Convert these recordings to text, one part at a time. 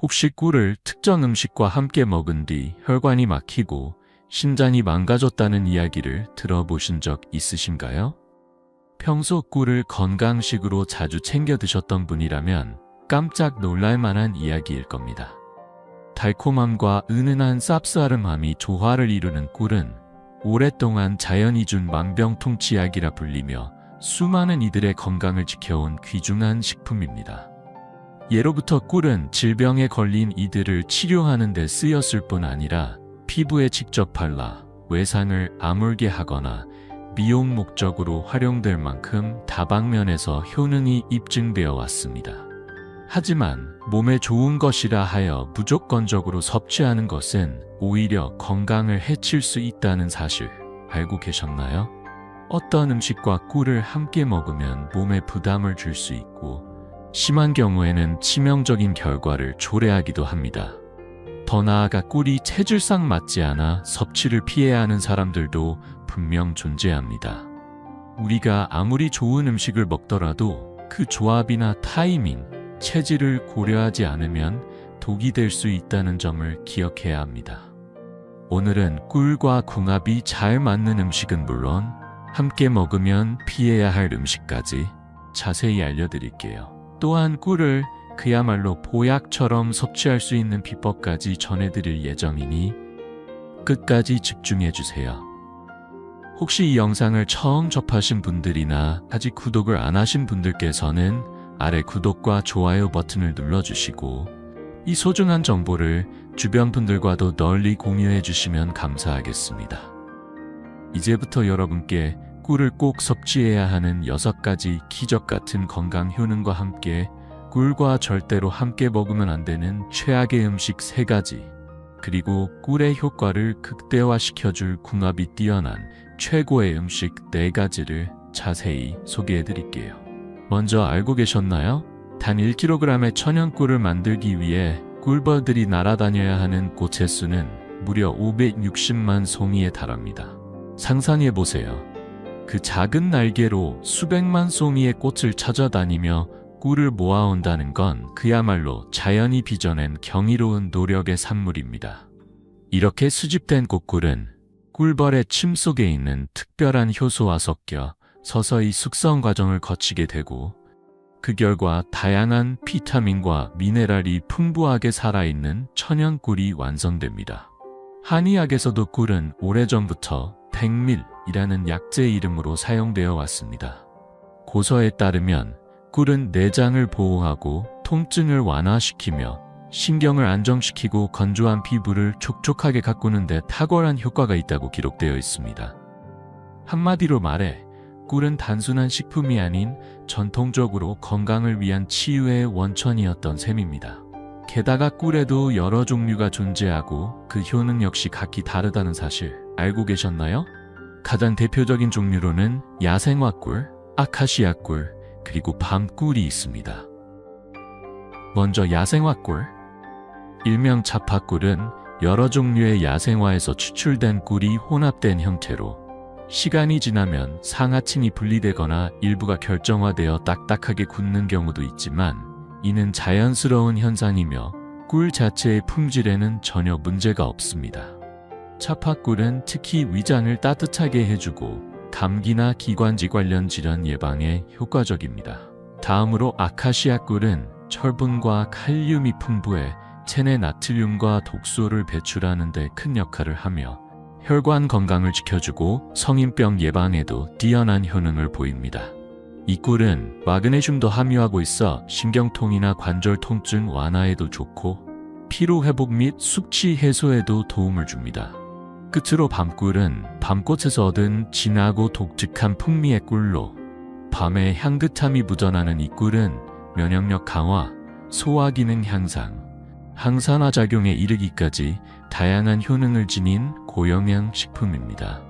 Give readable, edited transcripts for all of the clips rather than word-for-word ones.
혹시 꿀을 특정 음식과 함께 먹은 뒤 혈관이 막히고 신장이 망가졌다는 이야기를 들어보신 적 있으신가요? 평소 꿀을 건강식으로 자주 챙겨 드셨던 분이라면 깜짝 놀랄 만한 이야기일 겁니다. 달콤함과 은은한 쌉싸름함이 조화를 이루는 꿀은 오랫동안 자연이 준 만병통치약이라 불리며 수많은 이들의 건강을 지켜온 귀중한 식품입니다. 예로부터 꿀은 질병에 걸린 이들을 치료하는 데 쓰였을 뿐 아니라 피부에 직접 발라 외상을 아물게 하거나 미용 목적으로 활용될 만큼 다방면에서 효능이 입증되어 왔습니다. 하지만 몸에 좋은 것이라 하여 무조건적으로 섭취하는 것은 오히려 건강을 해칠 수 있다는 사실 알고 계셨나요? 어떤 음식과 꿀을 함께 먹으면 몸에 부담을 줄 수 있고 심한 경우에는 치명적인 결과를 초래하기도 합니다. 더 나아가 꿀이 체질상 맞지 않아 섭취를 피해야 하는 사람들도 분명 존재합니다. 우리가 아무리 좋은 음식을 먹더라도 그 조합이나 타이밍, 체질을 고려하지 않으면 독이 될 수 있다는 점을 기억해야 합니다. 오늘은 꿀과 궁합이 잘 맞는 음식은 물론 함께 먹으면 피해야 할 음식까지 자세히 알려드릴게요. 또한 꿀을 그야말로 보약처럼 섭취할 수 있는 비법까지 전해드릴 예정이니 끝까지 집중해주세요. 혹시 이 영상을 처음 접하신 분들이나 아직 구독을 안 하신 분들께서는 아래 구독과 좋아요 버튼을 눌러주시고 이 소중한 정보를 주변 분들과도 널리 공유해 주시면 감사하겠습니다. 이제부터 여러분께 꿀을 꼭 섭취해야 하는 6가지 기적 같은 건강 효능과 함께 꿀과 절대로 함께 먹으면 안 되는 최악의 음식 3가지, 그리고 꿀의 효과를 극대화시켜줄 궁합이 뛰어난 최고의 음식 4가지를 자세히 소개해 드릴게요. 먼저 알고 계셨나요? 단 1kg의 천연꿀을 만들기 위해 꿀벌들이 날아다녀야 하는 꽃의 수는 무려 560만 송이에 달합니다. 상상해보세요. 그 작은 날개로 수백만 송이의 꽃을 찾아다니며 꿀을 모아온다는 건 그야말로 자연이 빚어낸 경이로운 노력의 산물입니다. 이렇게 수집된 꽃꿀은 꿀벌의 침 속에 있는 특별한 효소와 섞여 서서히 숙성 과정을 거치게 되고 그 결과 다양한 비타민과 미네랄이 풍부하게 살아있는 천연꿀이 완성됩니다. 한의학에서도 꿀은 오래전부터 백밀이라는 약재 이름으로 사용되어 왔습니다. 고서에 따르면 꿀은 내장을 보호하고 통증을 완화시키며 신경을 안정시키고 건조한 피부를 촉촉하게 가꾸는 데 탁월한 효과가 있다고 기록되어 있습니다. 한마디로 말해 꿀은 단순한 식품이 아닌 전통적으로 건강을 위한 치유의 원천이었던 셈입니다. 게다가 꿀에도 여러 종류가 존재하고 그 효능 역시 각기 다르다는 사실 알고 계셨나요? 가장 대표적인 종류로는 야생화꿀, 아카시아꿀, 그리고 밤꿀이 있습니다. 먼저 야생화꿀, 일명 자파꿀은 여러 종류의 야생화에서 추출된 꿀이 혼합된 형태로 시간이 지나면 상하층이 분리되거나 일부가 결정화되어 딱딱하게 굳는 경우도 있지만 이는 자연스러운 현상이며 꿀 자체의 품질에는 전혀 문제가 없습니다. 자파꿀은 특히 위장을 따뜻하게 해주고 감기나 기관지 관련 질환 예방에 효과적입니다. 다음으로 아카시아꿀은 철분과 칼륨이 풍부해 체내 나트륨과 독소를 배출하는 데 큰 역할을 하며 혈관 건강을 지켜주고 성인병 예방에도 뛰어난 효능을 보입니다. 이 꿀은 마그네슘도 함유하고 있어 신경통이나 관절 통증 완화에도 좋고 피로 회복 및 숙취 해소에도 도움을 줍니다. 끝으로 밤꿀은 밤꽃에서 얻은 진하고 독특한 풍미의 꿀로 밤에 향긋함이 묻어나는 이 꿀은 면역력 강화, 소화기능 향상, 항산화 작용에 이르기까지 다양한 효능을 지닌 고영양 식품입니다.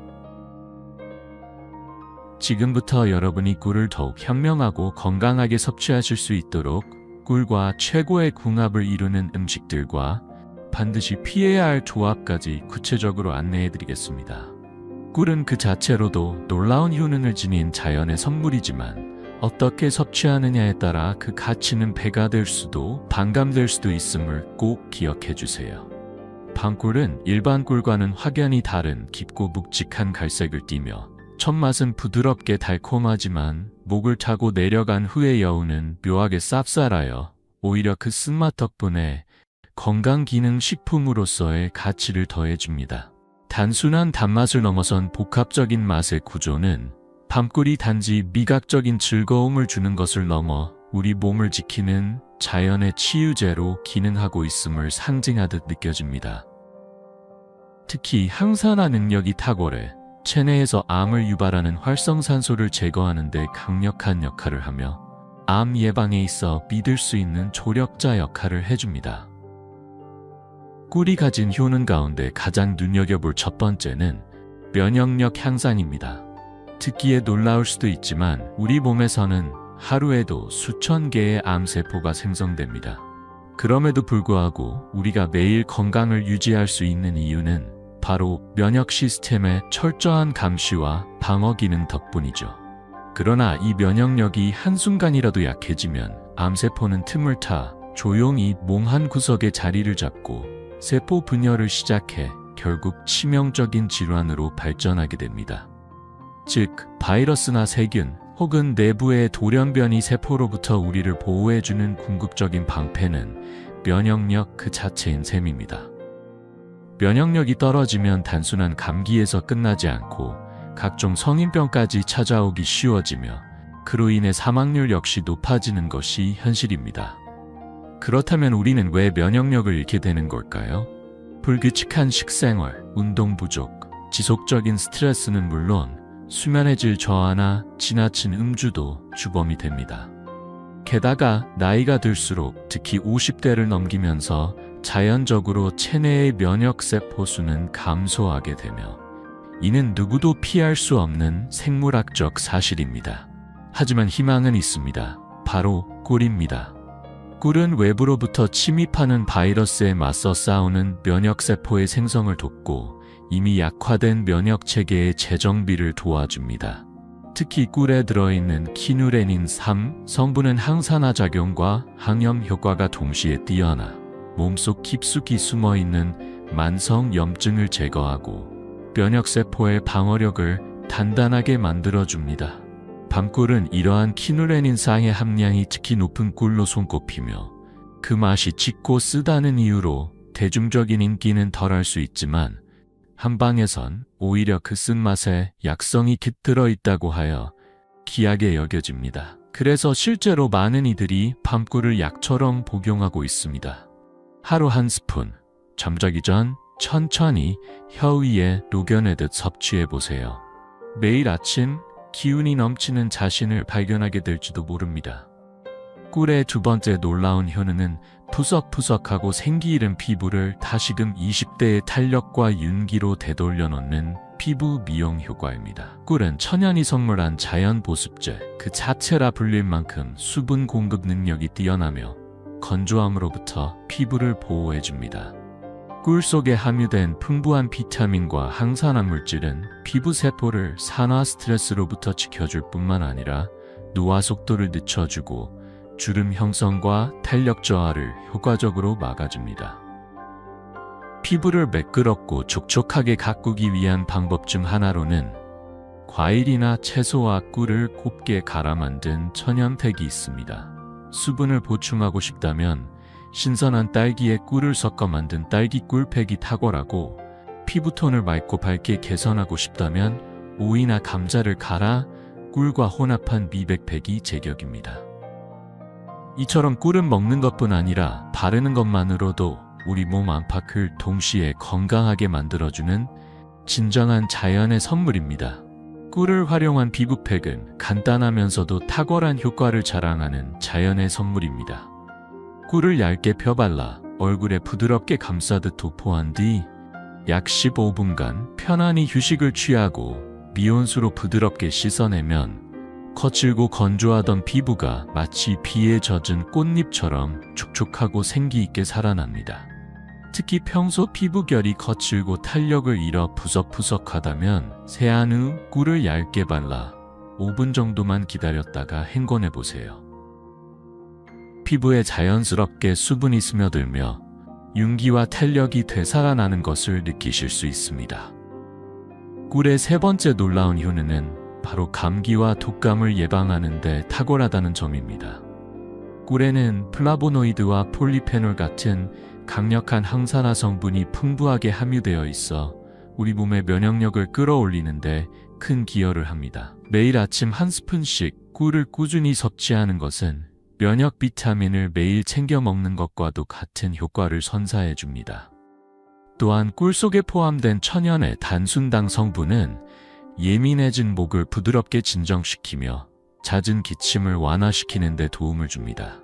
지금부터 여러분이 꿀을 더욱 현명하고 건강하게 섭취하실 수 있도록 꿀과 최고의 궁합을 이루는 음식들과 반드시 피해야 할 조합까지 구체적으로 안내해드리겠습니다. 꿀은 그 자체로도 놀라운 효능을 지닌 자연의 선물이지만 어떻게 섭취하느냐에 따라 그 가치는 배가 될 수도 반감될 수도 있음을 꼭 기억해 주세요. 밤꿀은 일반 꿀과는 확연히 다른 깊고 묵직한 갈색을 띠며 첫 맛은 부드럽게 달콤하지만 목을 타고 내려간 후의 여우는 묘하게 쌉쌀하여 오히려 그 쓴맛 덕분에 건강기능식품으로서의 가치를 더해줍니다. 단순한 단맛을 넘어선 복합적인 맛의 구조는 밤꿀이 단지 미각적인 즐거움을 주는 것을 넘어 우리 몸을 지키는 자연의 치유제로 기능하고 있음을 상징하듯 느껴집니다. 특히 항산화 능력이 탁월해 체내에서 암을 유발하는 활성산소를 제거하는 데 강력한 역할을 하며 암 예방에 있어 믿을 수 있는 조력자 역할을 해줍니다. 꿀이 가진 효능 가운데 가장 눈여겨볼 첫 번째는 면역력 향상입니다. 듣기에 놀라울 수도 있지만 우리 몸에서는 하루에도 수천 개의 암세포가 생성됩니다. 그럼에도 불구하고 우리가 매일 건강을 유지할 수 있는 이유는 바로 면역 시스템의 철저한 감시와 방어 기능 덕분이죠. 그러나 이 면역력이 한순간이라도 약해지면 암세포는 틈을 타 조용히 몸 한 구석에 자리를 잡고 세포 분열을 시작해 결국 치명적인 질환으로 발전하게 됩니다. 즉, 바이러스나 세균 혹은 내부의 돌연변이 세포로부터 우리를 보호해주는 궁극적인 방패는 면역력 그 자체인 셈입니다. 면역력이 떨어지면 단순한 감기에서 끝나지 않고 각종 성인병까지 찾아오기 쉬워지며 그로 인해 사망률 역시 높아지는 것이 현실입니다. 그렇다면 우리는 왜 면역력을 잃게 되는 걸까요? 불규칙한 식생활, 운동 부족, 지속적인 스트레스는 물론 수면의 질 저하나 지나친 음주도 주범이 됩니다. 게다가 나이가 들수록 특히 50대를 넘기면서 자연적으로 체내의 면역세포 수는 감소하게 되며 이는 누구도 피할 수 없는 생물학적 사실입니다. 하지만 희망은 있습니다. 바로 꿀입니다. 꿀은 외부로부터 침입하는 바이러스에 맞서 싸우는 면역세포의 생성을 돕고 이미 약화된 면역체계의 재정비를 도와줍니다. 특히 꿀에 들어있는 키누레닌 3 성분은 항산화 작용과 항염 효과가 동시에 뛰어나 몸속 깊숙이 숨어있는 만성 염증을 제거하고 면역세포의 방어력을 단단하게 만들어줍니다. 밤꿀은 이러한 키누레닌상의 함량이 특히 높은 꿀로 손꼽히며 그 맛이 짙고 쓰다는 이유로 대중적인 인기는 덜할 수 있지만 한방에선 오히려 그 쓴맛에 약성이 깃들어 있다고 하여 귀하게 여겨집니다. 그래서 실제로 많은 이들이 밤꿀을 약처럼 복용하고 있습니다. 하루 한 스푼, 잠자기 전 천천히 혀 위에 녹여내듯 섭취해보세요. 매일 아침 기운이 넘치는 자신을 발견하게 될지도 모릅니다. 꿀의 두 번째 놀라운 효능은 푸석푸석하고 생기 잃은 피부를 다시금 20대의 탄력과 윤기로 되돌려 놓는 피부 미용 효과입니다. 꿀은 천연이 선물한 자연 보습제 그 자체라 불릴 만큼 수분 공급 능력이 뛰어나며 건조함으로부터 피부를 보호해줍니다. 꿀 속에 함유된 풍부한 비타민과 항산화 물질은 피부 세포를 산화 스트레스로부터 지켜줄 뿐만 아니라 노화 속도를 늦춰주고 주름 형성과 탄력 저하를 효과적으로 막아줍니다. 피부를 매끄럽고 촉촉하게 가꾸기 위한 방법 중 하나로는 과일이나 채소와 꿀을 곱게 갈아 만든 천연팩이 있습니다. 수분을 보충하고 싶다면 신선한 딸기에 꿀을 섞어 만든 딸기 꿀팩이 탁월하고 피부톤을 맑고 밝게 개선하고 싶다면 오이나 감자를 갈아 꿀과 혼합한 미백팩이 제격입니다. 이처럼 꿀은 먹는 것뿐 아니라 바르는 것만으로도 우리 몸 안팎을 동시에 건강하게 만들어주는 진정한 자연의 선물입니다. 꿀을 활용한 피부팩은 간단하면서도 탁월한 효과를 자랑하는 자연의 선물입니다. 꿀을 얇게 펴발라 얼굴에 부드럽게 감싸듯 도포한 뒤 약 15분간 편안히 휴식을 취하고 미온수로 부드럽게 씻어내면 거칠고 건조하던 피부가 마치 비에 젖은 꽃잎처럼 촉촉하고 생기 있게 살아납니다. 특히 평소 피부결이 거칠고 탄력을 잃어 푸석푸석하다면 세안 후 꿀을 얇게 발라 5분 정도만 기다렸다가 헹궈내 보세요. 피부에 자연스럽게 수분이 스며들며 윤기와 탄력이 되살아나는 것을 느끼실 수 있습니다. 꿀의 세 번째 놀라운 효능은 바로 감기와 독감을 예방하는 데 탁월하다는 점입니다. 꿀에는 플라보노이드와 폴리페놀 같은 강력한 항산화 성분이 풍부하게 함유되어 있어 우리 몸의 면역력을 끌어올리는 데 큰 기여를 합니다. 매일 아침 한 스푼씩 꿀을 꾸준히 섭취하는 것은 면역 비타민을 매일 챙겨 먹는 것과도 같은 효과를 선사해 줍니다. 또한 꿀 속에 포함된 천연의 단순당 성분은 예민해진 목을 부드럽게 진정시키며 잦은 기침을 완화시키는 데 도움을 줍니다.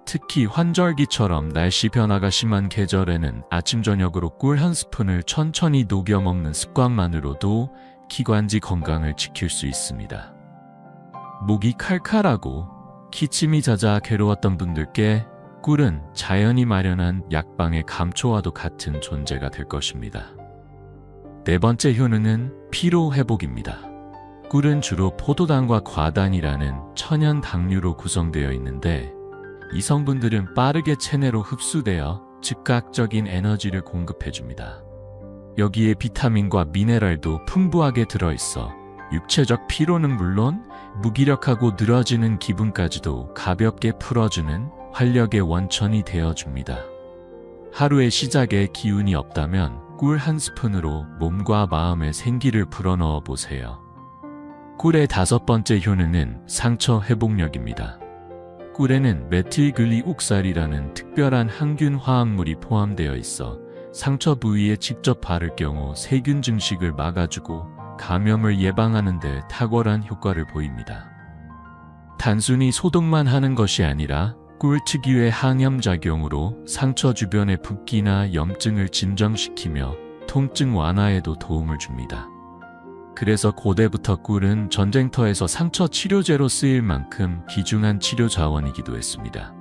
특히 환절기처럼 날씨 변화가 심한 계절에는 아침 저녁으로 꿀 한 스푼을 천천히 녹여 먹는 습관만으로도 기관지 건강을 지킬 수 있습니다. 목이 칼칼하고 기침이 잦아 괴로웠던 분들께 꿀은 자연이 마련한 약방의 감초와도 같은 존재가 될 것입니다. 네 번째 효능은 피로 회복입니다. 꿀은 주로 포도당과 과당이라는 천연 당류로 구성되어 있는데 이 성분들은 빠르게 체내로 흡수되어 즉각적인 에너지를 공급해줍니다. 여기에 비타민과 미네랄도 풍부하게 들어있어 육체적 피로는 물론 무기력하고 늘어지는 기분까지도 가볍게 풀어주는 활력의 원천이 되어줍니다. 하루의 시작에 기운이 없다면 꿀 한 스푼으로 몸과 마음의 생기를 불어넣어 보세요. 꿀의 다섯 번째 효능은 상처 회복력입니다. 꿀에는 메틸글리옥살이라는 특별한 항균 화합물이 포함되어 있어 상처 부위에 직접 바를 경우 세균 증식을 막아주고 감염을 예방하는 데 탁월한 효과를 보입니다. 단순히 소독만 하는 것이 아니라 꿀 특유의 항염작용으로 상처 주변의 붓기나 염증을 진정시키며 통증 완화에도 도움을 줍니다. 그래서 고대부터 꿀은 전쟁터에서 상처 치료제로 쓰일 만큼 귀중한 치료 자원이기도 했습니다.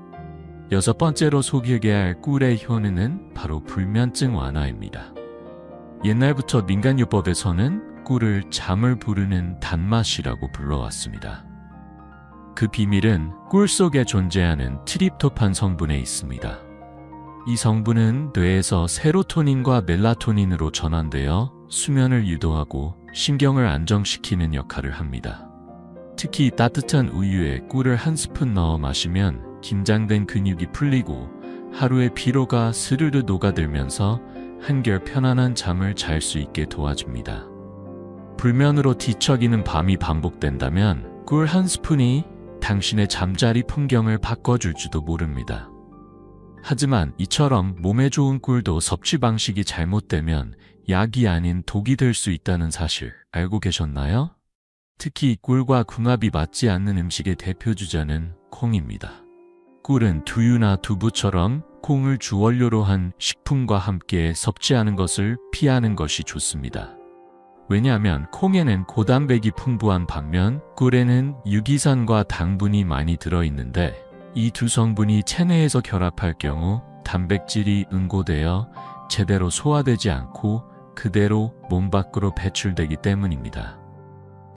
여섯 번째로 소개할 꿀의 효능은 바로 불면증 완화입니다. 옛날부터 민간요법에서는 꿀을 잠을 부르는 단맛이라고 불러왔습니다. 그 비밀은 꿀 속에 존재하는 트립토판 성분에 있습니다. 이 성분은 뇌에서 세로토닌과 멜라토닌으로 전환되어 수면을 유도하고 신경을 안정시키는 역할을 합니다. 특히 따뜻한 우유에 꿀을 한 스푼 넣어 마시면 긴장된 근육이 풀리고 하루의 피로가 스르르 녹아들면서 한결 편안한 잠을 잘 수 있게 도와줍니다. 불면으로 뒤척이는 밤이 반복된다면 꿀 한 스푼이 당신의 잠자리 풍경을 바꿔줄지도 모릅니다. 하지만 이처럼 몸에 좋은 꿀도 섭취 방식이 잘못되면 약이 아닌 독이 될 수 있다는 사실 알고 계셨나요? 특히 꿀과 궁합이 맞지 않는 음식의 대표 주자는 콩입니다. 꿀은 두유나 두부처럼 콩을 주원료로 한 식품과 함께 섭취하는 것을 피하는 것이 좋습니다. 왜냐하면 콩에는 고단백이 풍부한 반면 꿀에는 유기산과 당분이 많이 들어있는데 이 두 성분이 체내에서 결합할 경우 단백질이 응고되어 제대로 소화되지 않고 그대로 몸 밖으로 배출되기 때문입니다.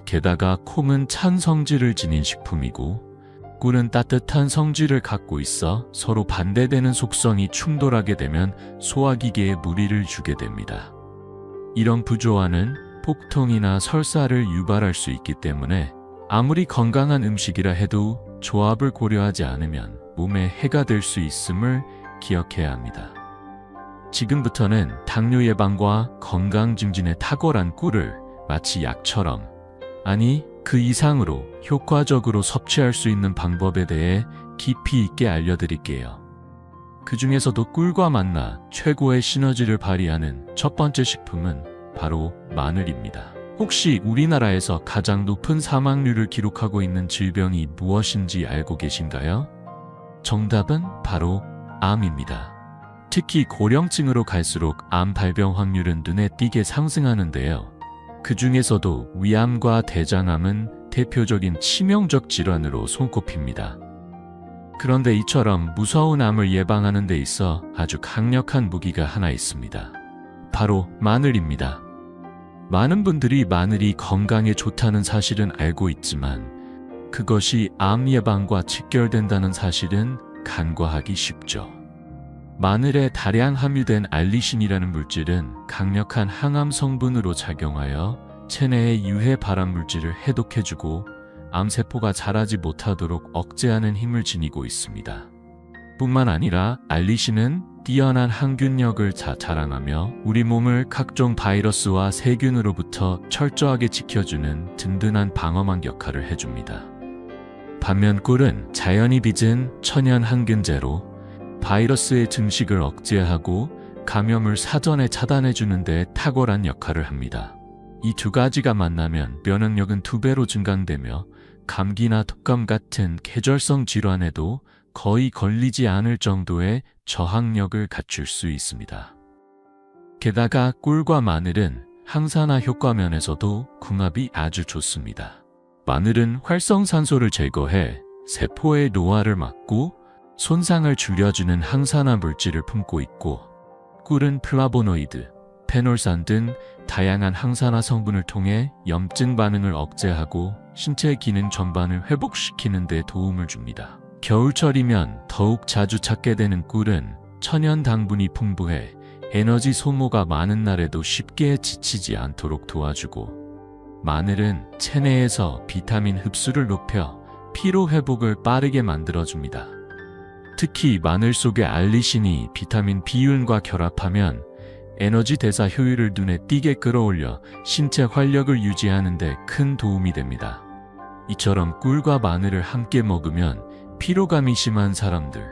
게다가 콩은 찬 성질을 지닌 식품이고 꿀은 따뜻한 성질을 갖고 있어 서로 반대되는 속성이 충돌하게 되면 소화기계에 무리를 주게 됩니다. 이런 부조화는 폭통이나 설사를 유발할 수 있기 때문에 아무리 건강한 음식이라 해도 조합을 고려하지 않으면 몸에 해가 될 수 있음을 기억해야 합니다. 지금부터는 당뇨 예방과 건강 증진에 탁월한 꿀을 마치 약처럼, 아니 그 이상으로 효과적으로 섭취할 수 있는 방법에 대해 깊이 있게 알려드릴게요. 그 중에서도 꿀과 만나 최고의 시너지를 발휘하는 첫 번째 식품은 바로 마늘입니다. 혹시 우리나라에서 가장 높은 사망률을 기록하고 있는 질병이 무엇인지 알고 계신가요? 정답은 바로 암입니다. 특히 고령층으로 갈수록 암 발병 확률은 눈에 띄게 상승하는데요. 그 중에서도 위암과 대장암은 대표적인 치명적 질환으로 손꼽힙니다. 그런데 이처럼 무서운 암을 예방하는 데 있어 아주 강력한 무기가 하나 있습니다. 바로 마늘입니다. 많은 분들이 마늘이 건강에 좋다는 사실은 알고 있지만 그것이 암 예방과 직결된다는 사실은 간과하기 쉽죠. 마늘에 다량 함유된 알리신이라는 물질은 강력한 항암 성분으로 작용하여 체내의 유해 발암 물질을 해독해주고 암세포가 자라지 못하도록 억제하는 힘을 지니고 있습니다. 뿐만 아니라 알리신은 뛰어난 항균력을 자랑하며 우리 몸을 각종 바이러스와 세균으로부터 철저하게 지켜주는 든든한 방어막 역할을 해줍니다. 반면 꿀은 자연이 빚은 천연 항균제로 바이러스의 증식을 억제하고 감염을 사전에 차단해주는 데 탁월한 역할을 합니다. 이 두 가지가 만나면 면역력은 2배로 증강되며 감기나 독감 같은 계절성 질환에도 거의 걸리지 않을 정도의 저항력을 갖출 수 있습니다. 게다가 꿀과 마늘은 항산화 효과 면에서도 궁합이 아주 좋습니다. 마늘은 활성산소를 제거해 세포의 노화를 막고 손상을 줄여주는 항산화 물질을 품고 있고, 꿀은 플라보노이드, 페놀산 등 다양한 항산화 성분을 통해 염증 반응을 억제하고 신체 기능 전반을 회복시키는 데 도움을 줍니다. 겨울철이면 더욱 자주 찾게 되는 꿀은 천연 당분이 풍부해 에너지 소모가 많은 날에도 쉽게 지치지 않도록 도와주고, 마늘은 체내에서 비타민 흡수를 높여 피로 회복을 빠르게 만들어줍니다. 특히 마늘 속의 알리신이 비타민 B균과 결합하면 에너지 대사 효율을 눈에 띄게 끌어올려 신체 활력을 유지하는 데 큰 도움이 됩니다. 이처럼 꿀과 마늘을 함께 먹으면 피로감이 심한 사람들,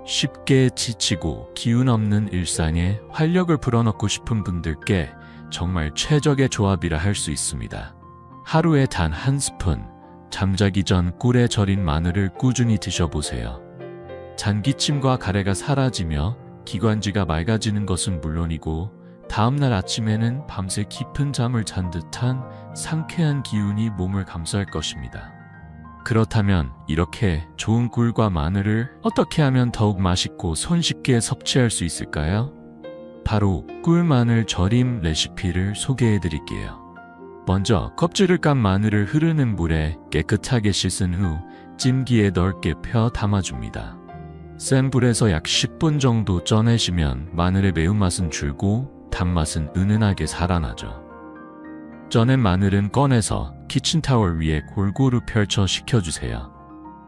쉽게 지치고 기운 없는 일상에 활력을 불어넣고 싶은 분들께 정말 최적의 조합이라 할 수 있습니다. 하루에 단 1스푼, 잠자기 전 꿀에 절인 마늘을 꾸준히 드셔보세요. 잔기침과 가래가 사라지며 기관지가 맑아지는 것은 물론이고 다음날 아침에는 밤새 깊은 잠을 잔 듯한 상쾌한 기운이 몸을 감쌀 것입니다. 그렇다면 이렇게 좋은 꿀과 마늘을 어떻게 하면 더욱 맛있고 손쉽게 섭취할 수 있을까요? 바로 꿀 마늘 절임 레시피를 소개해 드릴게요. 먼저 껍질을 깐 마늘을 흐르는 물에 깨끗하게 씻은 후 찜기에 넓게 펴 담아줍니다. 센 불에서 약 10분 정도 쪄내시면 마늘의 매운맛은 줄고 단맛은 은은하게 살아나죠. 쪄낸 마늘은 꺼내서 키친타월 위에 골고루 펼쳐 식혀주세요.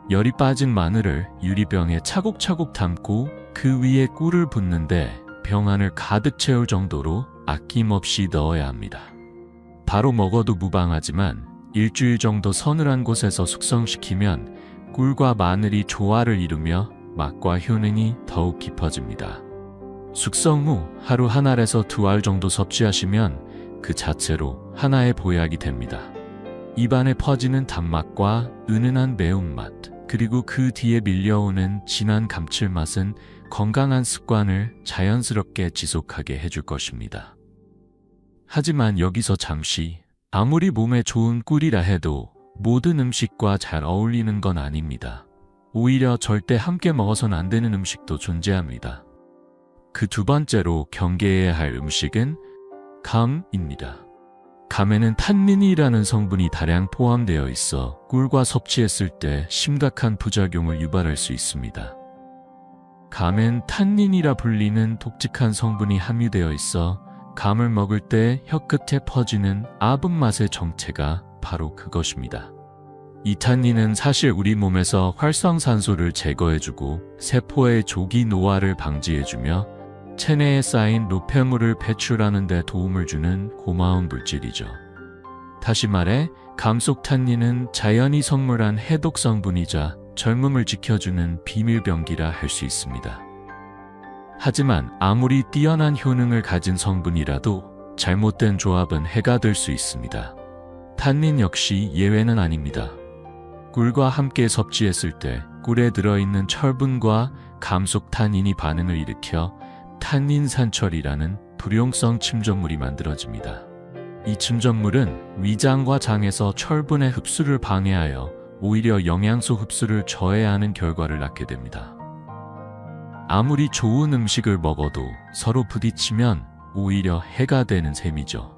열이 빠진 마늘을 유리병에 차곡차곡 담고 그 위에 꿀을 붓는데 병 안을 가득 채울 정도로 아낌없이 넣어야 합니다. 바로 먹어도 무방하지만 일주일 정도 서늘한 곳에서 숙성시키면 꿀과 마늘이 조화를 이루며 맛과 효능이 더욱 깊어집니다. 숙성 후 하루 1알에서 2알 정도 섭취하시면 그 자체로 하나의 보약이 됩니다. 입안에 퍼지는 단맛과 은은한 매운맛, 그리고 그 뒤에 밀려오는 진한 감칠맛은 건강한 습관을 자연스럽게 지속하게 해줄 것입니다. 하지만 여기서 잠시, 아무리 몸에 좋은 꿀이라 해도 모든 음식과 잘 어울리는 건 아닙니다. 오히려 절대 함께 먹어선 안 되는 음식도 존재합니다. 그 두 번째로 경계해야 할 음식은 감입니다. 감에는 탄닌이라는 성분이 다량 포함되어 있어 꿀과 섭취했을 때 심각한 부작용을 유발할 수 있습니다. 감엔 탄닌이라 불리는 독특한 성분이 함유되어 있어 감을 먹을 때 혀끝에 퍼지는 아분 맛의 정체가 바로 그것입니다. 이 탄닌은 사실 우리 몸에서 활성산소를 제거해주고 세포의 조기 노화를 방지해주며 체내에 쌓인 노폐물을 배출하는 데 도움을 주는 고마운 물질이죠. 다시 말해 감 속 탄닌은 자연이 선물한 해독 성분이자 젊음을 지켜주는 비밀병기라 할 수 있습니다. 하지만 아무리 뛰어난 효능을 가진 성분이라도 잘못된 조합은 해가 될 수 있습니다. 탄닌 역시 예외는 아닙니다. 꿀과 함께 섭취했을 때 꿀에 들어있는 철분과 감 속 탄닌이 반응을 일으켜 탄닌산철이라는 불용성 침전물이 만들어집니다. 이 침전물은 위장과 장에서 철분의 흡수를 방해하여 오히려 영양소 흡수를 저해야 하는 결과를 낳게 됩니다. 아무리 좋은 음식을 먹어도 서로 부딪히면 오히려 해가 되는 셈이죠.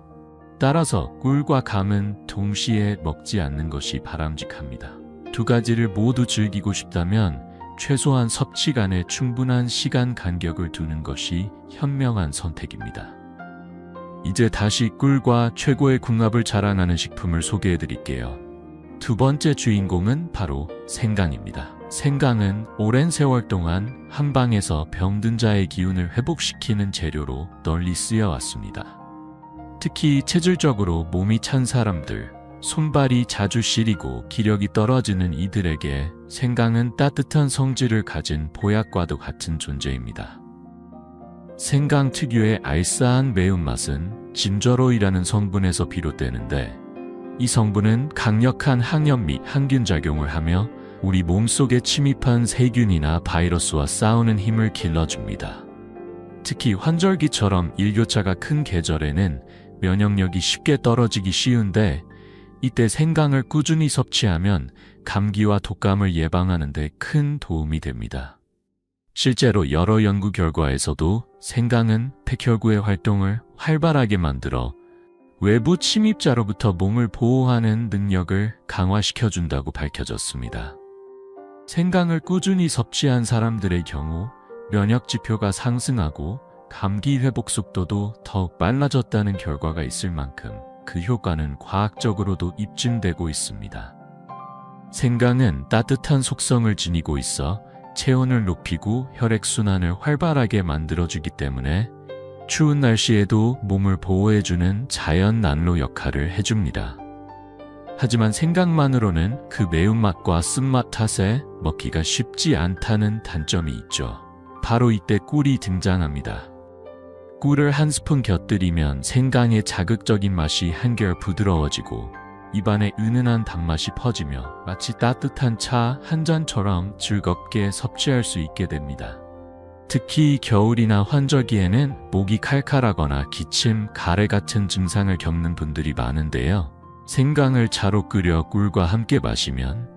따라서 꿀과 감은 동시에 먹지 않는 것이 바람직합니다. 두 가지를 모두 즐기고 싶다면 최소한 섭취간에 충분한 시간 간격을 두는 것이 현명한 선택입니다. 이제 다시 꿀과 최고의 궁합을 자랑하는 식품을 소개해 드릴게요. 두 번째 주인공은 바로 생강입니다. 생강은 오랜 세월 동안 한방에서 병든 자의 기운을 회복시키는 재료로 널리 쓰여왔습니다. 특히 체질적으로 몸이 찬 사람들, 손발이 자주 시리고 기력이 떨어지는 이들에게 생강은 따뜻한 성질을 가진 보약과도 같은 존재입니다. 생강 특유의 알싸한 매운맛은 진저로이라는 성분에서 비롯되는데, 이 성분은 강력한 항염 및 항균 작용을 하며 우리 몸속에 침입한 세균이나 바이러스와 싸우는 힘을 길러줍니다. 특히 환절기처럼 일교차가 큰 계절에는 면역력이 쉽게 떨어지기 쉬운데, 이때 생강을 꾸준히 섭취하면 감기와 독감을 예방하는 데 큰 도움이 됩니다. 실제로 여러 연구 결과에서도 생강은 백혈구의 활동을 활발하게 만들어 외부 침입자로부터 몸을 보호하는 능력을 강화시켜준다고 밝혀졌습니다. 생강을 꾸준히 섭취한 사람들의 경우 면역 지표가 상승하고 감기 회복 속도도 더욱 빨라졌다는 결과가 있을 만큼 그 효과는 과학적으로도 입증되고 있습니다. 생강은 따뜻한 속성을 지니고 있어 체온을 높이고 혈액순환을 활발하게 만들어주기 때문에 추운 날씨에도 몸을 보호해주는 자연 난로 역할을 해줍니다. 하지만 생강만으로는 그 매운맛과 쓴맛 탓에 먹기가 쉽지 않다는 단점이 있죠. 바로 이때 꿀이 등장합니다. 꿀을 한 스푼 곁들이면 생강의 자극적인 맛이 한결 부드러워지고 입안에 은은한 단맛이 퍼지며 마치 따뜻한 차 한 잔처럼 즐겁게 섭취할 수 있게 됩니다. 특히 겨울이나 환절기에는 목이 칼칼하거나 기침, 가래 같은 증상을 겪는 분들이 많은데요. 생강을 차로 끓여 꿀과 함께 마시면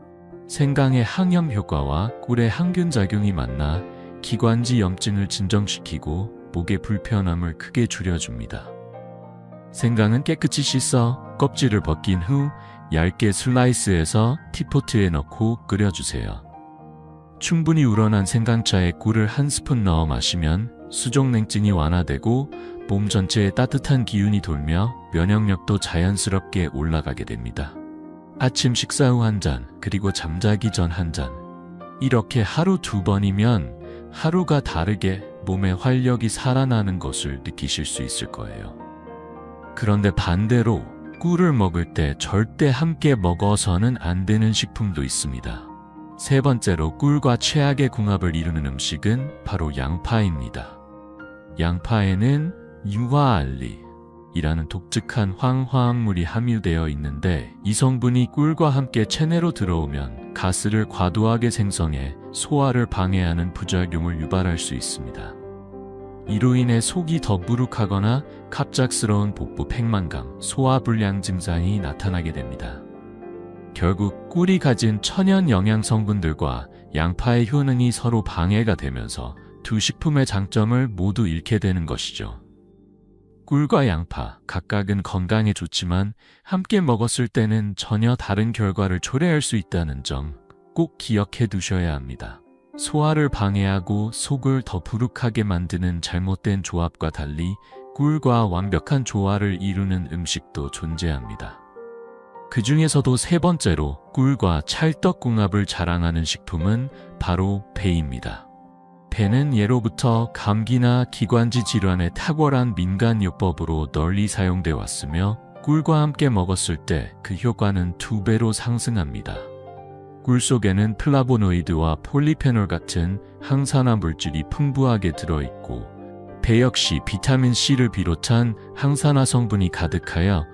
생강의 항염 효과와 꿀의 항균 작용이 만나 기관지 염증을 진정시키고 목의 불편함을 크게 줄여줍니다. 생강은 깨끗이 씻어 껍질을 벗긴 후 얇게 슬라이스해서 티포트에 넣고 끓여주세요. 충분히 우러난 생강차에 꿀을 한 스푼 넣어 마시면 수족냉증이 완화되고 몸 전체에 따뜻한 기운이 돌며 면역력도 자연스럽게 올라가게 됩니다. 아침 식사 후 한 잔, 그리고 잠자기 전 한 잔. 이렇게 하루 2번이면 하루가 다르게 몸에 활력이 살아나는 것을 느끼실 수 있을 거예요. 그런데 반대로 꿀을 먹을 때 절대 함께 먹어서는 안 되는 식품도 있습니다. 세 번째로 꿀과 최악의 궁합을 이루는 음식은 바로 양파입니다. 양파에는 유화알리이라는 독특한 황화합물이 함유되어 있는데, 이 성분이 꿀과 함께 체내로 들어오면 가스를 과도하게 생성해 소화를 방해하는 부작용을 유발할 수 있습니다. 이로 인해 속이 더부룩하거나 갑작스러운 복부 팽만감, 소화불량 증상이 나타나게 됩니다. 결국 꿀이 가진 천연 영양 성분들과 양파의 효능이 서로 방해가 되면서 두 식품의 장점을 모두 잃게 되는 것이죠. 꿀과 양파 각각은 건강에 좋지만 함께 먹었을 때는 전혀 다른 결과를 초래할 수 있다는 점 꼭 기억해 두셔야 합니다. 소화를 방해하고 속을 더 부룩하게 만드는 잘못된 조합과 달리 꿀과 완벽한 조화를 이루는 음식도 존재합니다. 그 중에서도 세 번째로 꿀과 찰떡궁합을 자랑하는 식품은 바로 배입니다. 배는 예로부터 감기나 기관지 질환에 탁월한 민간요법으로 널리 사용되어 왔으며 꿀과 함께 먹었을 때 그 효과는 2배로 상승합니다. 꿀 속에는 플라보노이드와 폴리페놀 같은 항산화 물질이 풍부하게 들어있고, 배 역시 비타민C를 비롯한 항산화 성분이 가득하여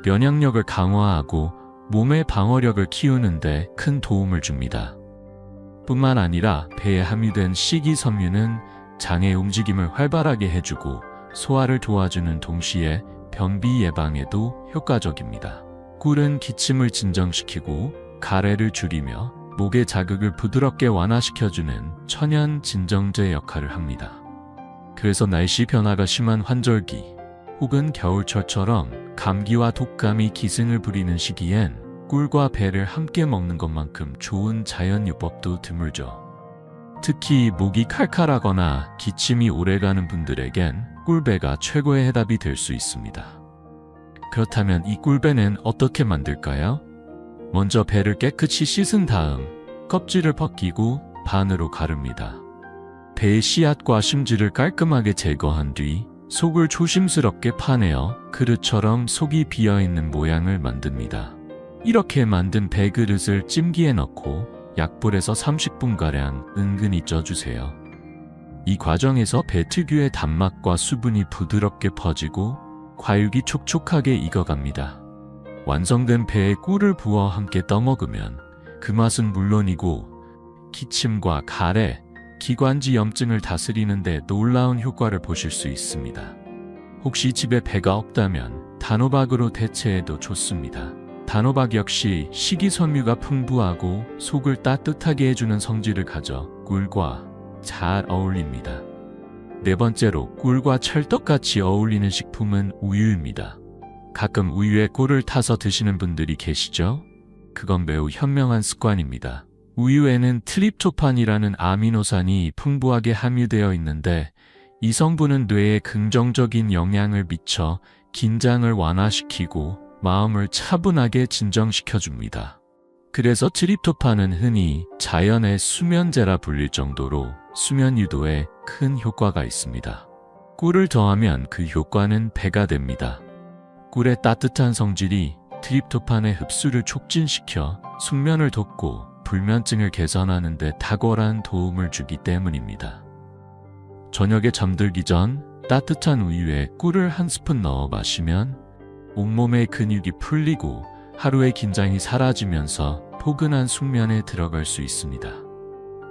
면역력을 강화하고 몸의 방어력을 키우는 데 큰 도움을 줍니다. 뿐만 아니라 배에 함유된 식이섬유는 장의 움직임을 활발하게 해주고 소화를 도와주는 동시에 변비 예방에도 효과적입니다. 꿀은 기침을 진정시키고 가래를 줄이며 목의 자극을 부드럽게 완화시켜주는 천연 진정제 역할을 합니다. 그래서 날씨 변화가 심한 환절기 혹은 겨울철처럼 감기와 독감이 기승을 부리는 시기엔 꿀과 배를 함께 먹는 것만큼 좋은 자연요법도 드물죠. 특히 목이 칼칼하거나 기침이 오래가는 분들에겐 꿀배가 최고의 해답이 될 수 있습니다. 그렇다면 이 꿀배는 어떻게 만들까요? 먼저 배를 깨끗이 씻은 다음 껍질을 벗기고 반으로 가릅니다. 배의 씨앗과 심지를 깔끔하게 제거한 뒤 속을 조심스럽게 파내어 그릇처럼 속이 비어있는 모양을 만듭니다. 이렇게 만든 배 그릇을 찜기에 넣고 약불에서 30분가량 은근히 쪄주세요. 이 과정에서 배 특유의 단맛과 수분이 부드럽게 퍼지고 과육이 촉촉하게 익어갑니다. 완성된 배에 꿀을 부어 함께 떠먹으면 그 맛은 물론이고 기침과 가래, 기관지 염증을 다스리는 데 놀라운 효과를 보실 수 있습니다. 혹시 집에 배가 없다면 단호박으로 대체해도 좋습니다. 단호박 역시 식이섬유가 풍부하고 속을 따뜻하게 해주는 성질을 가져 꿀과 잘 어울립니다. 네 번째로 꿀과 찰떡같이 어울리는 식품은 우유입니다. 가끔 우유에 꿀을 타서 드시는 분들이 계시죠? 그건 매우 현명한 습관입니다. 우유에는 트립토판이라는 아미노산이 풍부하게 함유되어 있는데 이 성분은 뇌에 긍정적인 영향을 미쳐 긴장을 완화시키고 마음을 차분하게 진정시켜줍니다. 그래서 트립토판은 흔히 자연의 수면제라 불릴 정도로 수면 유도에 큰 효과가 있습니다. 꿀을 더하면 그 효과는 배가 됩니다. 꿀의 따뜻한 성질이 트립토판의 흡수를 촉진시켜 숙면을 돕고 불면증을 개선하는 데 탁월한 도움을 주기 때문입니다. 저녁에 잠들기 전 따뜻한 우유에 꿀을 한 스푼 넣어 마시면 온몸의 근육이 풀리고 하루의 긴장이 사라지면서 포근한 숙면에 들어갈 수 있습니다.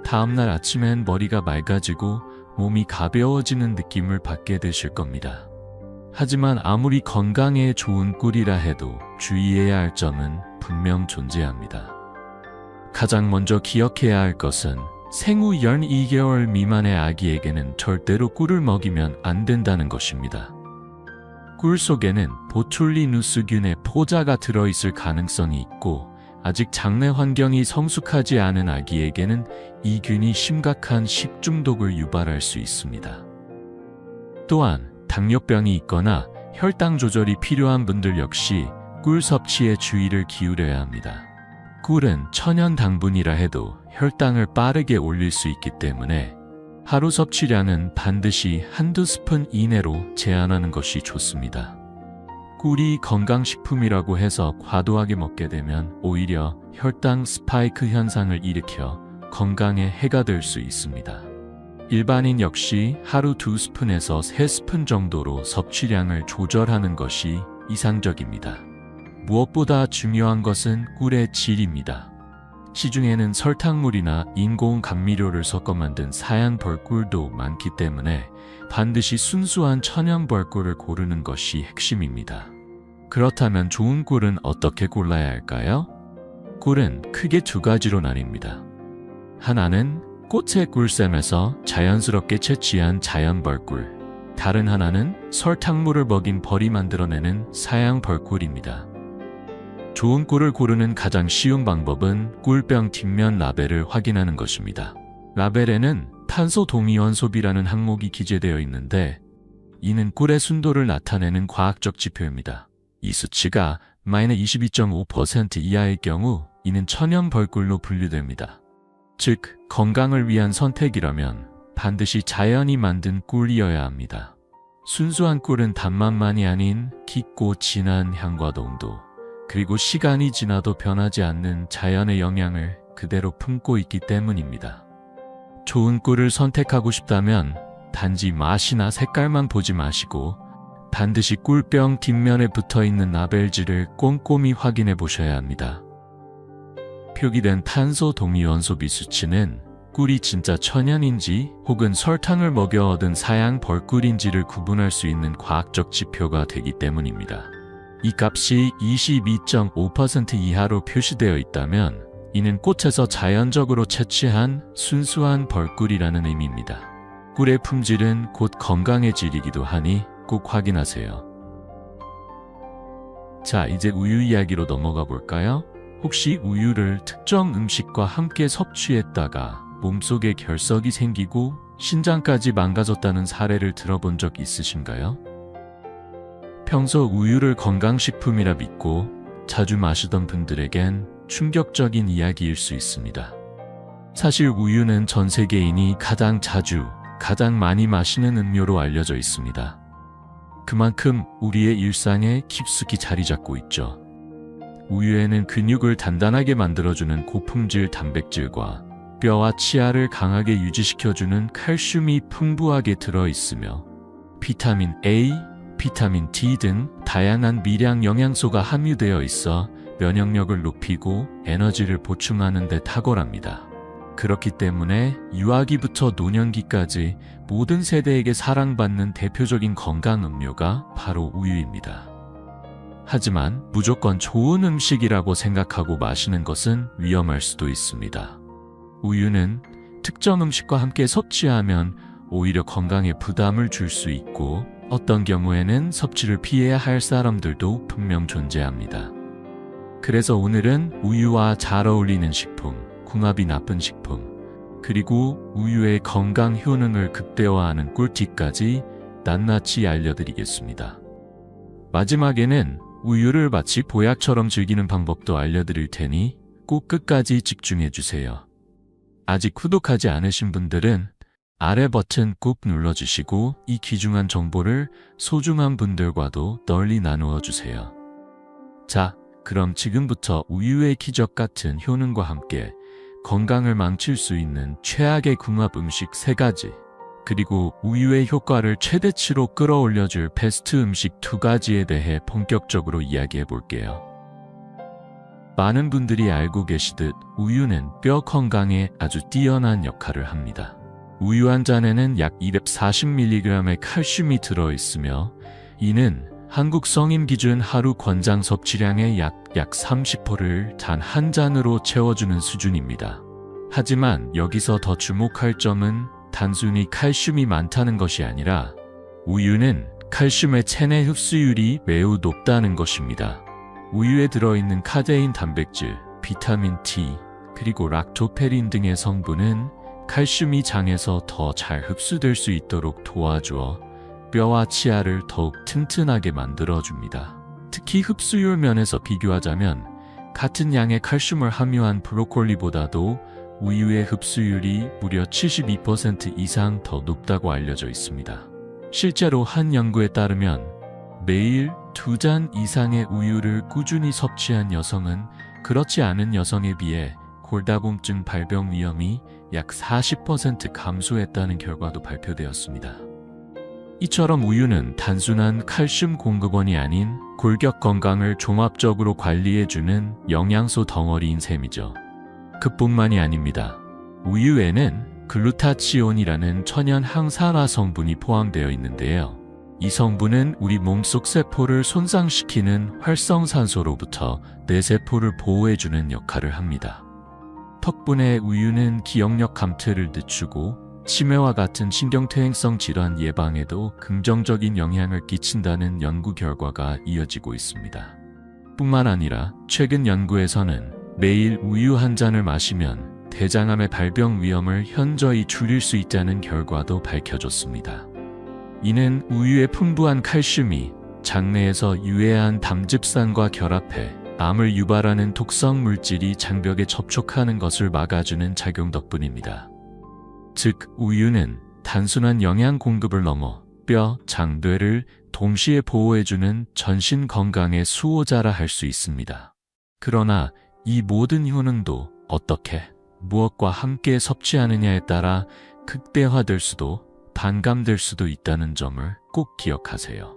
다음날 아침엔 머리가 맑아지고 몸이 가벼워지는 느낌을 받게 되실 겁니다. 하지만 아무리 건강에 좋은 꿀이라 해도 주의해야 할 점은 분명 존재합니다. 가장 먼저 기억해야 할 것은 생후 12개월 미만의 아기에게는 절대로 꿀을 먹이면 안 된다는 것입니다. 꿀 속에는 보툴리누스균의 포자가 들어있을 가능성이 있고 아직 장내 환경이 성숙하지 않은 아기에게는 이 균이 심각한 식중독을 유발할 수 있습니다. 또한 당뇨병이 있거나 혈당 조절이 필요한 분들 역시 꿀 섭취에 주의를 기울여야 합니다. 꿀은 천연 당분이라 해도 혈당을 빠르게 올릴 수 있기 때문에 하루 섭취량은 반드시 한두 스푼 이내로 제한하는 것이 좋습니다. 꿀이 건강식품이라고 해서 과도하게 먹게 되면 오히려 혈당 스파이크 현상을 일으켜 건강에 해가 될 수 있습니다. 일반인 역시 하루 2스푼에서 3스푼 정도로 섭취량을 조절하는 것이 이상적입니다. 무엇보다 중요한 것은 꿀의 질입니다. 시중에는 설탕물이나 인공 감미료를 섞어 만든 사양 벌꿀도 많기 때문에 반드시 순수한 천연 벌꿀을 고르는 것이 핵심입니다. 그렇다면 좋은 꿀은 어떻게 골라야 할까요? 꿀은 크게 두 가지로 나뉩니다. 하나는 꽃의 꿀샘에서 자연스럽게 채취한 자연 벌꿀, 다른 하나는 설탕물을 먹인 벌이 만들어내는 사양 벌꿀입니다. 좋은 꿀을 고르는 가장 쉬운 방법은 꿀병 뒷면 라벨을 확인하는 것입니다. 라벨에는 탄소 동위원소비라는 항목이 기재되어 있는데 이는 꿀의 순도를 나타내는 과학적 지표입니다. 이 수치가 -22.5% 이하일 경우 이는 천연 벌꿀로 분류됩니다. 즉, 건강을 위한 선택이라면 반드시 자연이 만든 꿀이어야 합니다. 순수한 꿀은 단맛만이 아닌 깊고 진한 향과 농도, 그리고 시간이 지나도 변하지 않는 자연의 영향을 그대로 품고 있기 때문입니다. 좋은 꿀을 선택하고 싶다면 단지 맛이나 색깔만 보지 마시고 반드시 꿀병 뒷면에 붙어있는 라벨지를 꼼꼼히 확인해 보셔야 합니다. 표기된 탄소 동위원소비 수치는 꿀이 진짜 천연인지 혹은 설탕을 먹여 얻은 사양 벌꿀인지를 구분할 수 있는 과학적 지표가 되기 때문입니다. 이 값이 22.5% 이하로 표시되어 있다면 이는 꽃에서 자연적으로 채취한 순수한 벌꿀이라는 의미입니다. 꿀의 품질은 곧 건강의 질이기도 하니 꼭 확인하세요. 자, 이제 우유 이야기로 넘어가 볼까요? 혹시 우유를 특정 음식과 함께 섭취했다가 몸속에 결석이 생기고 신장까지 망가졌다는 사례를 들어본 적 있으신가요? 평소 우유를 건강식품이라 믿고 자주 마시던 분들에겐 충격적인 이야기일 수 있습니다. 사실 우유는 전 세계인이 가장 자주, 가장 많이 마시는 음료로 알려져 있습니다. 그만큼 우리의 일상에 깊숙이 자리 잡고 있죠. 우유에는 근육을 단단하게 만들어주는 고품질 단백질과 뼈와 치아를 강하게 유지시켜주는 칼슘이 풍부하게 들어있으며 비타민 A, 비타민 D 등 다양한 미량 영양소가 함유되어 있어 면역력을 높이고 에너지를 보충하는 데 탁월합니다. 그렇기 때문에 유아기부터 노년기까지 모든 세대에게 사랑받는 대표적인 건강 음료가 바로 우유입니다. 하지만 무조건 좋은 음식이라고 생각하고 마시는 것은 위험할 수도 있습니다. 우유는 특정 음식과 함께 섭취하면 오히려 건강에 부담을 줄 수 있고 어떤 경우에는 섭취를 피해야 할 사람들도 분명 존재합니다. 그래서 오늘은 우유와 잘 어울리는 식품, 궁합이 나쁜 식품, 그리고 우유의 건강 효능을 극대화하는 꿀팁까지 낱낱이 알려드리겠습니다. 마지막에는 우유를 마치 보약처럼 즐기는 방법도 알려드릴 테니 꼭 끝까지 집중해주세요. 아직 구독하지 않으신 분들은 아래 버튼 꾹 눌러주시고 이 귀중한 정보를 소중한 분들과도 널리 나누어 주세요. 자, 그럼 지금부터 우유의 기적 같은 효능과 함께 건강을 망칠 수 있는 최악의 궁합 음식 3가지, 그리고 우유의 효과를 최대치로 끌어올려줄 베스트 음식 2가지에 대해 본격적으로 이야기해 볼게요. 많은 분들이 알고 계시듯 우유는 뼈 건강에 아주 뛰어난 역할을 합니다. 우유 한 잔에는 약 240mg의 칼슘이 들어있으며 이는 한국 성인 기준 하루 권장 섭취량의 약 30%를 단 한 잔으로 채워주는 수준입니다. 하지만 여기서 더 주목할 점은 단순히 칼슘이 많다는 것이 아니라 우유는 칼슘의 체내 흡수율이 매우 높다는 것입니다. 우유에 들어있는 카제인 단백질, 비타민 D, 그리고 락토페린 등의 성분은 칼슘이 장에서 더 잘 흡수될 수 있도록 도와주어 뼈와 치아를 더욱 튼튼하게 만들어줍니다. 특히 흡수율 면에서 비교하자면 같은 양의 칼슘을 함유한 브로콜리보다도 우유의 흡수율이 무려 72% 이상 더 높다고 알려져 있습니다. 실제로 한 연구에 따르면 매일 2잔 이상의 우유를 꾸준히 섭취한 여성은 그렇지 않은 여성에 비해 골다공증 발병 위험이 약 40% 감소했다는 결과도 발표되었습니다. 이처럼 우유는 단순한 칼슘 공급원이 아닌 골격 건강을 종합적으로 관리해주는 영양소 덩어리인 셈이죠. 그뿐만이 아닙니다. 우유에는 글루타치온이라는 천연 항산화 성분이 포함되어 있는데요. 이 성분은 우리 몸속 세포를 손상시키는 활성산소로부터 내 세포를 보호해주는 역할을 합니다. 덕분에 우유는 기억력 감퇴를 늦추고 치매와 같은 신경퇴행성 질환 예방에도 긍정적인 영향을 끼친다는 연구 결과가 이어지고 있습니다. 뿐만 아니라 최근 연구에서는 매일 우유 한 잔을 마시면 대장암의 발병 위험을 현저히 줄일 수 있다는 결과도 밝혀졌습니다. 이는 우유의 풍부한 칼슘이 장내에서 유해한 담즙산과 결합해 암을 유발하는 독성 물질이 장벽에 접촉하는 것을 막아주는 작용 덕분입니다. 즉, 우유는 단순한 영양 공급을 넘어 뼈, 장, 뇌를 동시에 보호해주는 전신 건강의 수호자라 할 수 있습니다. 그러나 이 모든 효능도 어떻게, 무엇과 함께 섭취하느냐에 따라 극대화될 수도 반감될 수도 있다는 점을 꼭 기억하세요.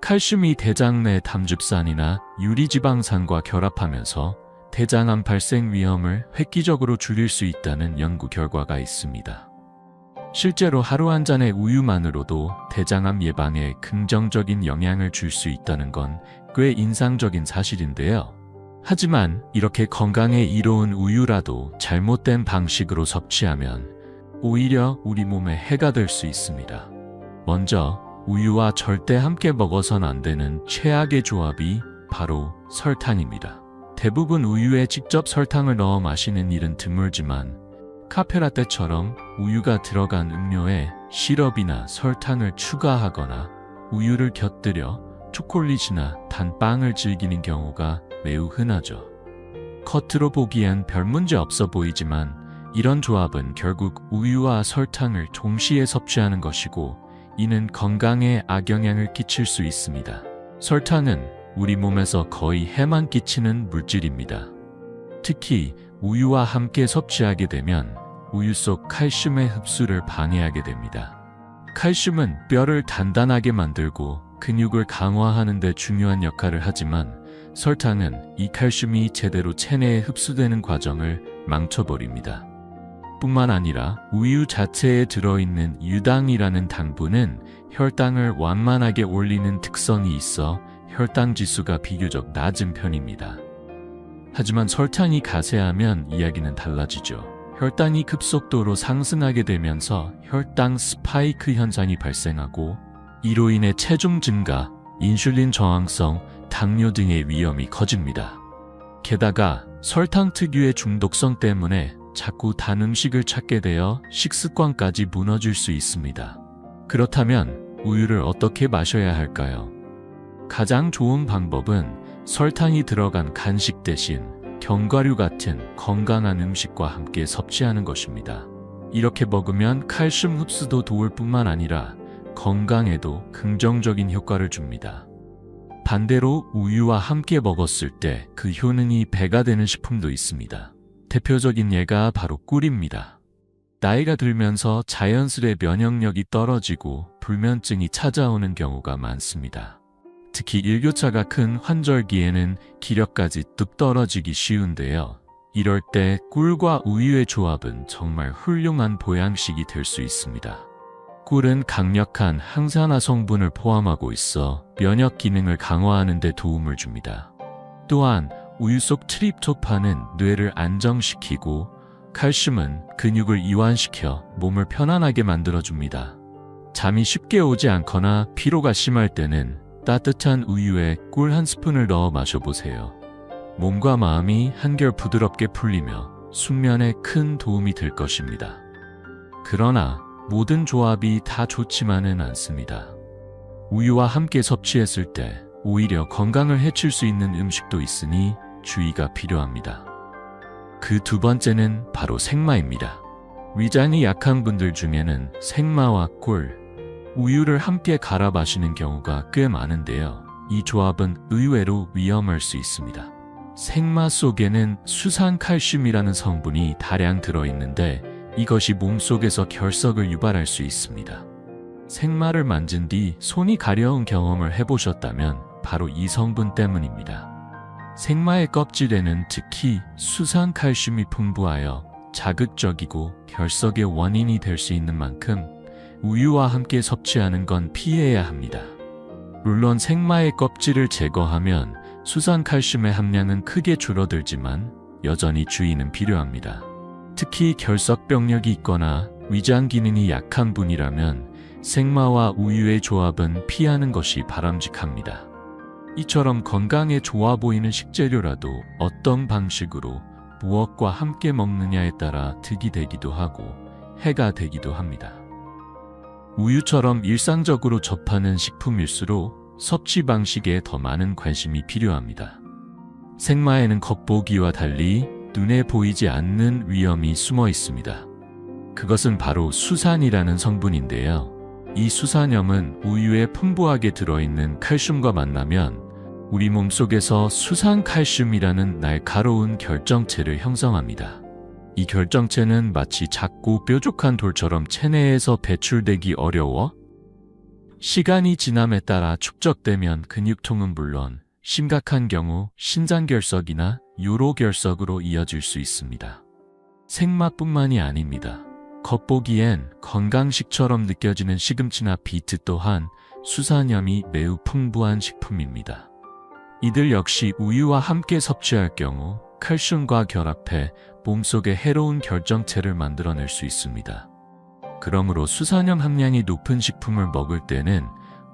칼슘이 대장 내 담즙산이나 유리지방산과 결합하면서 대장암 발생 위험을 획기적으로 줄일 수 있다는 연구 결과가 있습니다. 실제로 하루 한 잔의 우유만으로도 대장암 예방에 긍정적인 영향을 줄 수 있다는 건 꽤 인상적인 사실인데요. 하지만 이렇게 건강에 이로운 우유라도 잘못된 방식으로 섭취하면 오히려 우리 몸에 해가 될 수 있습니다. 먼저 우유와 절대 함께 먹어선 안 되는 최악의 조합이 바로 설탕입니다. 대부분 우유에 직접 설탕을 넣어 마시는 일은 드물지만 카페라떼처럼 우유가 들어간 음료에 시럽이나 설탕을 추가하거나 우유를 곁들여 초콜릿이나 단빵을 즐기는 경우가 매우 흔하죠. 겉으로 보기엔 별 문제 없어 보이지만 이런 조합은 결국 우유와 설탕을 동시에 섭취하는 것이고 이는 건강에 악영향을 끼칠 수 있습니다. 설탕은 우리 몸에서 거의 해만 끼치는 물질입니다. 특히 우유와 함께 섭취하게 되면 우유 속 칼슘의 흡수를 방해하게 됩니다. 칼슘은 뼈를 단단하게 만들고 근육을 강화하는 데 중요한 역할을 하지만 설탕은 이 칼슘이 제대로 체내에 흡수되는 과정을 망쳐버립니다. 뿐만 아니라 우유 자체에 들어있는 유당이라는 당분은 혈당을 완만하게 올리는 특성이 있어 혈당 지수가 비교적 낮은 편입니다. 하지만 설탕이 가세하면 이야기는 달라지죠. 혈당이 급속도로 상승하게 되면서 혈당 스파이크 현상이 발생하고 이로 인해 체중 증가, 인슐린 저항성, 당뇨 등의 위험이 커집니다. 게다가 설탕 특유의 중독성 때문에 자꾸 단 음식을 찾게 되어 식습관까지 무너질 수 있습니다. 그렇다면 우유를 어떻게 마셔야 할까요? 가장 좋은 방법은 설탕이 들어간 간식 대신 견과류 같은 건강한 음식과 함께 섭취하는 것입니다. 이렇게 먹으면 칼슘 흡수도 도울 뿐만 아니라 건강에도 긍정적인 효과를 줍니다. 반대로 우유와 함께 먹었을 때 그 효능이 배가 되는 식품도 있습니다. 대표적인 예가 바로 꿀입니다. 나이가 들면서 자연스레 면역력이 떨어지고 불면증이 찾아오는 경우가 많습니다. 특히 일교차가 큰 환절기에는 기력까지 뚝 떨어지기 쉬운데요. 이럴 때 꿀과 우유의 조합은 정말 훌륭한 보양식이 될 수 있습니다. 꿀은 강력한 항산화 성분을 포함하고 있어 면역 기능을 강화하는 데 도움을 줍니다. 또한 우유 속 트립토판은 뇌를 안정시키고 칼슘은 근육을 이완시켜 몸을 편안하게 만들어줍니다. 잠이 쉽게 오지 않거나 피로가 심할 때는 따뜻한 우유에 꿀 한 스푼을 넣어 마셔보세요. 몸과 마음이 한결 부드럽게 풀리며 숙면에 큰 도움이 될 것입니다. 그러나 모든 조합이 다 좋지만은 않습니다. 우유와 함께 섭취했을 때 오히려 건강을 해칠 수 있는 음식도 있으니 주의가 필요합니다. 그 두 번째는 바로 생마입니다. 위장이 약한 분들 중에는 생마와 꿀, 우유를 함께 갈아 마시는 경우가 꽤 많은데요. 이 조합은 의외로 위험할 수 있습니다. 생마 속에는 수산칼슘이라는 성분이 다량 들어있는데 이것이 몸속에서 결석을 유발할 수 있습니다. 생마를 만진 뒤 손이 가려운 경험을 해보셨다면 바로 이 성분 때문입니다. 생마의 껍질에는 특히 수산칼슘이 풍부하여 자극적이고 결석의 원인이 될 수 있는 만큼 우유와 함께 섭취하는 건 피해야 합니다. 물론 생마의 껍질을 제거하면 수산칼슘의 함량은 크게 줄어들지만 여전히 주의는 필요합니다. 특히 결석병력이 있거나 위장 기능이 약한 분이라면 생마와 우유의 조합은 피하는 것이 바람직합니다. 이처럼 건강에 좋아 보이는 식재료라도 어떤 방식으로 무엇과 함께 먹느냐에 따라 득이 되기도 하고 해가 되기도 합니다. 우유처럼 일상적으로 접하는 식품일수록 섭취 방식에 더 많은 관심이 필요합니다. 생마에는 겉보기와 달리 눈에 보이지 않는 위험이 숨어 있습니다. 그것은 바로 수산이라는 성분인데요. 이 수산염은 우유에 풍부하게 들어있는 칼슘과 만나면 우리 몸속에서 수산칼슘이라는 날카로운 결정체를 형성합니다. 이 결정체는 마치 작고 뾰족한 돌처럼 체내에서 배출되기 어려워 시간이 지남에 따라 축적되면 근육통은 물론 심각한 경우 신장결석이나 요로결석으로 이어질 수 있습니다. 생마뿐만이 아닙니다. 겉보기엔 건강식처럼 느껴지는 시금치나 비트 또한 수산염이 매우 풍부한 식품입니다. 이들 역시 우유와 함께 섭취할 경우 칼슘과 결합해 몸속에 해로운 결정체를 만들어낼 수 있습니다. 그러므로 수산염 함량이 높은 식품을 먹을 때는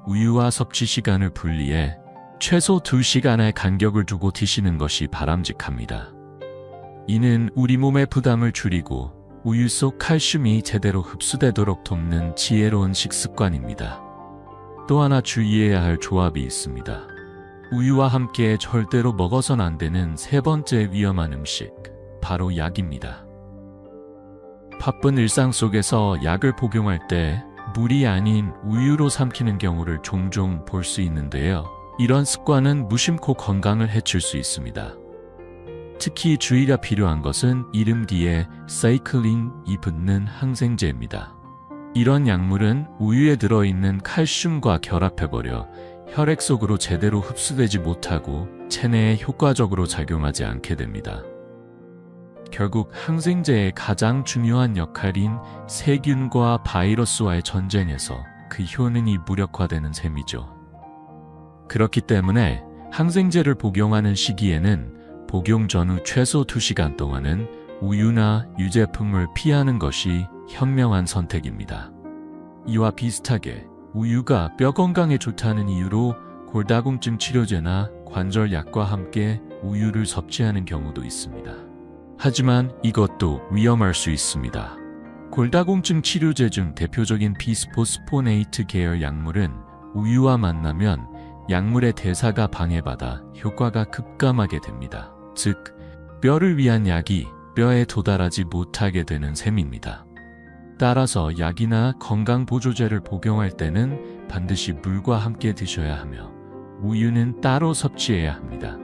우유와 섭취 시간을 분리해 최소 2시간의 간격을 두고 드시는 것이 바람직합니다. 이는 우리 몸의 부담을 줄이고 우유 속 칼슘이 제대로 흡수되도록 돕는 지혜로운 식습관입니다. 또 하나 주의해야 할 조합이 있습니다. 우유와 함께 절대로 먹어선 안 되는 세 번째 위험한 음식, 바로 약입니다. 바쁜 일상 속에서 약을 복용할 때 물이 아닌 우유로 삼키는 경우를 종종 볼 수 있는데요. 이런 습관은 무심코 건강을 해칠 수 있습니다. 특히 주의가 필요한 것은 이름 뒤에 사이클린이 붙는 항생제입니다. 이런 약물은 우유에 들어있는 칼슘과 결합해버려 혈액 속으로 제대로 흡수되지 못하고 체내에 효과적으로 작용하지 않게 됩니다. 결국 항생제의 가장 중요한 역할인 세균과 바이러스와의 전쟁에서 그 효능이 무력화되는 셈이죠. 그렇기 때문에 항생제를 복용하는 시기에는 복용 전후 최소 2시간 동안은 우유나 유제품을 피하는 것이 현명한 선택입니다. 이와 비슷하게 우유가 뼈 건강에 좋다는 이유로 골다공증 치료제나 관절약과 함께 우유를 섭취하는 경우도 있습니다. 하지만 이것도 위험할 수 있습니다. 골다공증 치료제 중 대표적인 비스포스포네이트 계열 약물은 우유와 만나면 약물의 대사가 방해받아 효과가 급감하게 됩니다. 즉, 뼈를 위한 약이 뼈에 도달하지 못하게 되는 셈입니다. 따라서 약이나 건강보조제를 복용할 때는 반드시 물과 함께 드셔야 하며 우유는 따로 섭취해야 합니다.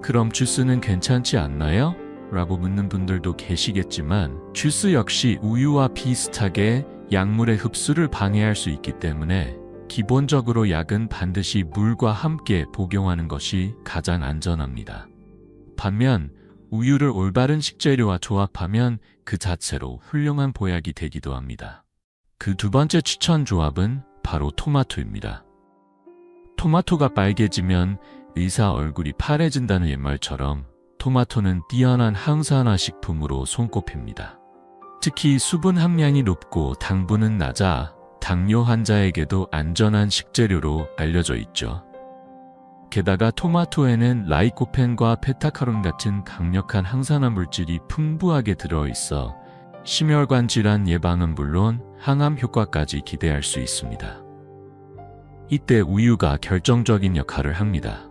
그럼 주스는 괜찮지 않나요? 라고 묻는 분들도 계시겠지만 주스 역시 우유와 비슷하게 약물의 흡수를 방해할 수 있기 때문에 기본적으로 약은 반드시 물과 함께 복용하는 것이 가장 안전합니다. 반면 우유를 올바른 식재료와 조합하면 그 자체로 훌륭한 보약이 되기도 합니다. 그 두 번째 추천 조합은 바로 토마토입니다. 토마토가 빨개지면 의사 얼굴이 파래진다는 옛말처럼 토마토는 뛰어난 항산화 식품으로 손꼽힙니다. 특히 수분 함량이 높고 당분은 낮아 당뇨 환자에게도 안전한 식재료로 알려져 있죠. 게다가 토마토에는 라이코펜과 페타카론 같은 강력한 항산화 물질이 풍부하게 들어있어 심혈관 질환 예방은 물론 항암 효과까지 기대할 수 있습니다. 이때 우유가 결정적인 역할을 합니다.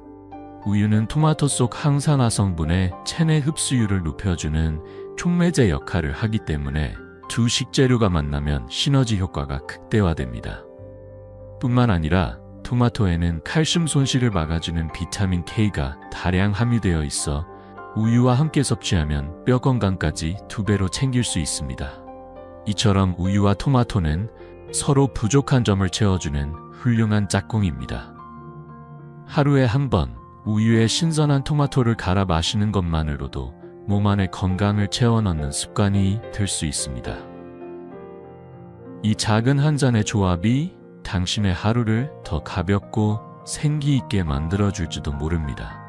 우유는 토마토 속 항산화 성분의 체내 흡수율을 높여주는 촉매제 역할을 하기 때문에 두 식재료가 만나면 시너지 효과가 극대화됩니다. 뿐만 아니라 토마토에는 칼슘 손실을 막아주는 비타민 K가 다량 함유되어 있어 우유와 함께 섭취하면 뼈 건강까지 2배로 챙길 수 있습니다. 이처럼 우유와 토마토는 서로 부족한 점을 채워주는 훌륭한 짝꿍입니다. 하루에 한 번 우유에 신선한 토마토를 갈아 마시는 것만으로도 몸 안에 건강을 채워 넣는 습관이 될 수 있습니다. 이 작은 한 잔의 조합이 당신의 하루를 더 가볍고 생기 있게 만들어줄지도 모릅니다.